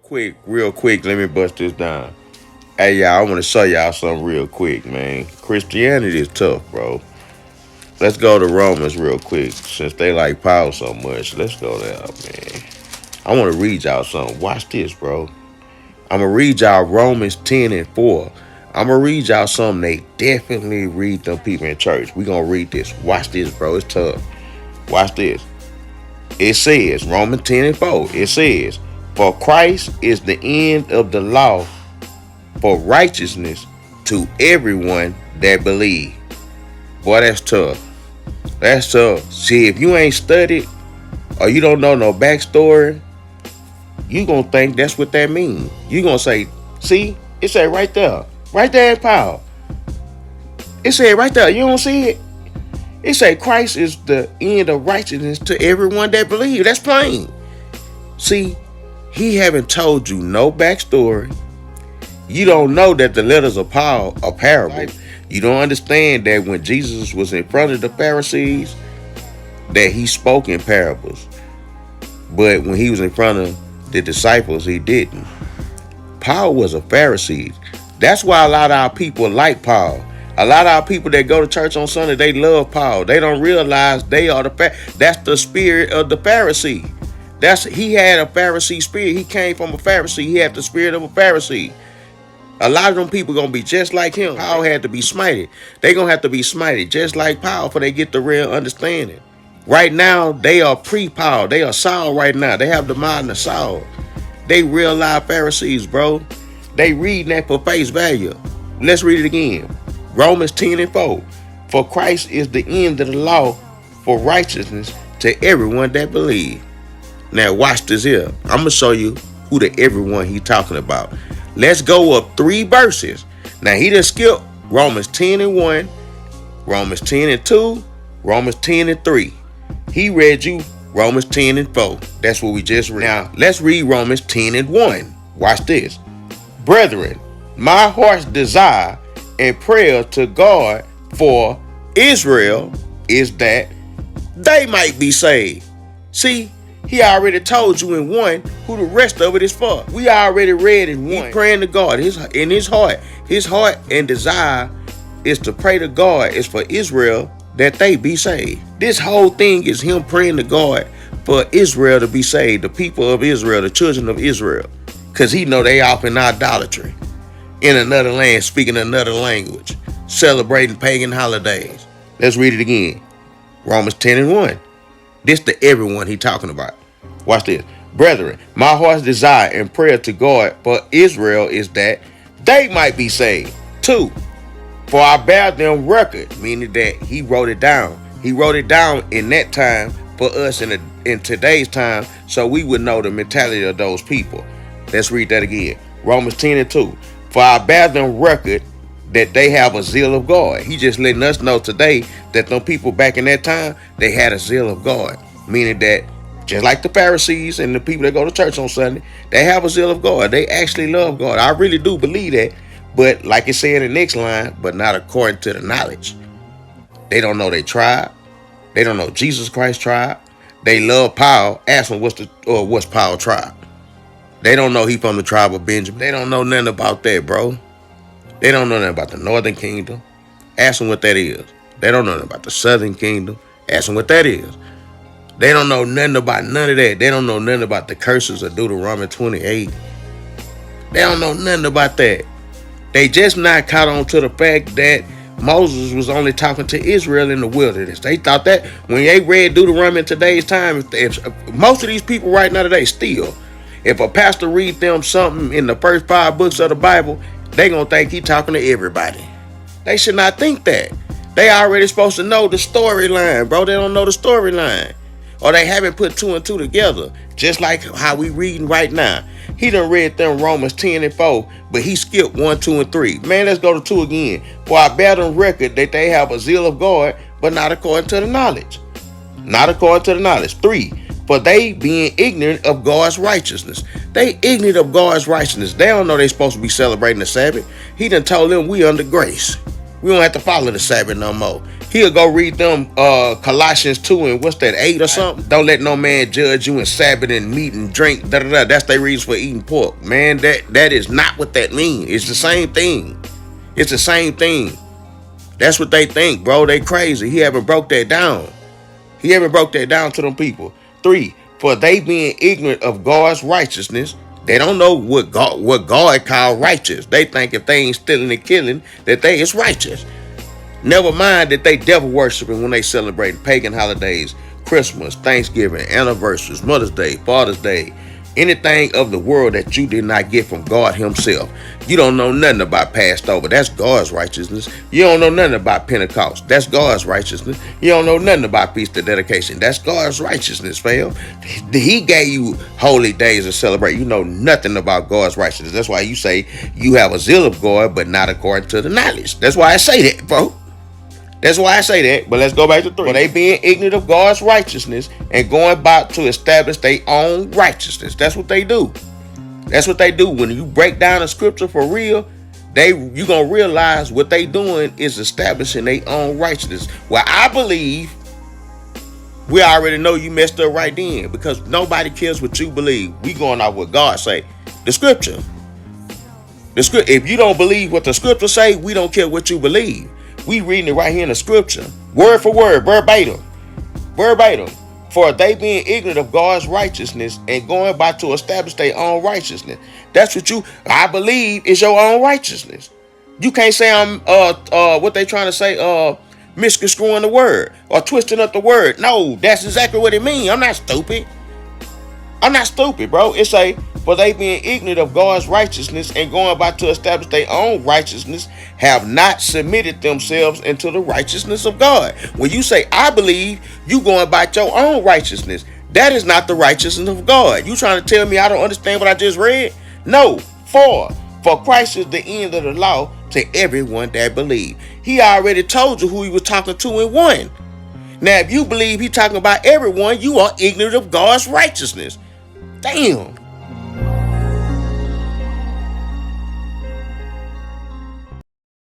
Real quick, let me bust this down. Hey, y'all, I want to show y'all something real quick, man. Christianity is tough, bro. Let's go to Romans real quick, since they like Paul so much. Let's go there, man. I want to read y'all something. Watch this, bro. I'm going to read y'all Romans 10 and 4. I'm going to read y'all something they definitely read them people in church. We going to read this. Watch this, bro. It's tough. Watch this. It says, Romans 10 and 4, it says, for Christ is the end of the law for righteousness to everyone that believe. Boy, that's tough. That's tough. See, if you ain't studied or you don't know no backstory, you gonna think that's what that means. You gonna say, see, it said right there in Paul. It said right there, you don't see it? It say Christ is the end of righteousness to everyone that believe. That's plain. See, he haven't told you no backstory. You don't know that the letters of Paul are parable. You don't understand that when Jesus was in front of the Pharisees, that he spoke in parables. But when he was in front of the disciples, he didn't. Paul was a Pharisee. That's why a lot of our people like Paul. A lot of our people that go to church on Sunday, they love Paul. They don't realize they are that's the spirit of the Pharisee. He had a Pharisee spirit. He came from a Pharisee. He had the spirit of a Pharisee. A lot of them people gonna be just like him. Paul had to be smited. They gonna have to be smited just like Paul for they get the real understanding. Right now, they are pre-Paul. They are Saul right now. They have the mind of Saul. They real life Pharisees, bro. They reading that for face value. Let's read it again. Romans 10 and 4. For Christ is the end of the law for righteousness to everyone that believe. Now watch this here. I'm going to show you who the everyone he talking about. Let's go up 3 verses. Now he done skipped Romans 10 and 1, Romans 10 and 2, Romans 10 and 3. He read you Romans 10 and 4. That's what we just read. Now let's read Romans 10 and 1. Watch this. Brethren, my heart's desire and prayer to God for Israel is that they might be saved. See, he already told you in 1 who the rest of it is for. We already read in 1. He praying to God in his heart. His heart and desire is to pray to God is for Israel that they be saved. This whole thing is him praying to God for Israel to be saved, the people of Israel, the children of Israel. Because he know they off in idolatry, in another land, speaking another language, celebrating pagan holidays. Let's read it again. Romans 10 and 1. This to everyone he talking about. Watch this. Brethren, my heart's desire and prayer to God for Israel is that they might be saved. 2. For I bear them record, meaning that he wrote it down. He wrote it down in that time for us in today's time, so we would know the mentality of those people. Let's read that again. Romans 10 and 2. For I bear them record that they have a zeal of God. He just letting us know today that them people back in that time, they had a zeal of God. Meaning that just like the Pharisees and the people that go to church on Sunday, they have a zeal of God. They actually love God. I really do believe that. But like it said in the next line, but not according to the knowledge. They don't know their tribe. They don't know Jesus Christ's tribe. They love Paul. Ask them what's Paul's tribe. They don't know he from the tribe of Benjamin. They don't know nothing about that, bro. They don't know nothing about the northern kingdom. Ask them what that is. They don't know nothing about the southern kingdom. Ask them what that is. They don't know nothing about none of that. They don't know nothing about the curses of Deuteronomy 28. They don't know nothing about that. They just not caught on to the fact that Moses was only talking to Israel in the wilderness. They thought that when they read Deuteronomy in today's time, if most of these people right now today still, if a pastor read them something in the first 5 books of the Bible, they gonna think he talking to everybody. They should not think that. They already supposed to know the storyline, bro. They don't know the storyline. Or they haven't put 2 and 2 together. Just like how we reading right now. He done read them Romans 10 and 4, but he skipped 1, 2, and 3. Man, let's go to 2 again. For I bear them record that they have a zeal of God, but not according to the knowledge. Not according to the knowledge. 3. For they being ignorant of God's righteousness. They ignorant of God's righteousness. They don't know they supposed to be celebrating the Sabbath. He done told them we under grace. We don't have to follow the Sabbath no more. He'll go read them Colossians 2 and what's that, 8 or something. Don't let no man judge you in Sabbath and meat and drink. Da, da, da. That's their reason for eating pork. Man, that is not what that means. It's the same thing. It's the same thing. That's what they think, bro. They crazy. He haven't broke that down. He haven't broke that down to them people. 3, for they being ignorant of God's righteousness, they don't know what God called righteous. They think if they ain't stealing and killing, that they is righteous. Never mind that they devil worshiping when they celebrate pagan holidays, Christmas, Thanksgiving, anniversaries, Mother's Day, Father's Day, anything of the world that you did not get from God himself. You don't know nothing about Passover. That's God's righteousness. You don't know nothing about Pentecost. That's God's righteousness. You don't know nothing about Feast of Dedication. That's God's righteousness, fam. He gave you holy days to celebrate. You know nothing about God's righteousness. That's why you say you have a zeal of God, but not according to the knowledge. That's why I say that, bro. That's why I say that, but let's go back to 3. For they being ignorant of God's righteousness and going about to establish their own righteousness. That's what they do. That's what they do. When you break down the scripture for real, you're going to realize what they doing is establishing their own righteousness. Well, I believe we already know you messed up right then, because nobody cares what you believe. We going off what God say. The scripture. If you don't believe what the scripture say, we don't care what you believe. We reading it right here in the scripture. Word for word, verbatim. Verbatim. For they being ignorant of God's righteousness and going about to establish their own righteousness. That's what I believe is your own righteousness. You can't say I'm what they trying to say, misconstruing the word or twisting up the word. No, that's exactly what it means. I'm not stupid. I'm not stupid, bro. It's for they being ignorant of God's righteousness and going about to establish their own righteousness, have not submitted themselves into the righteousness of God. When you say, I believe, you going about your own righteousness. That is not the righteousness of God. You trying to tell me I don't understand what I just read? No. 4, for Christ is the end of the law to everyone that believe. He already told you who he was talking to in 1. Now, if you believe he talking about everyone, you are ignorant of God's righteousness. Damn.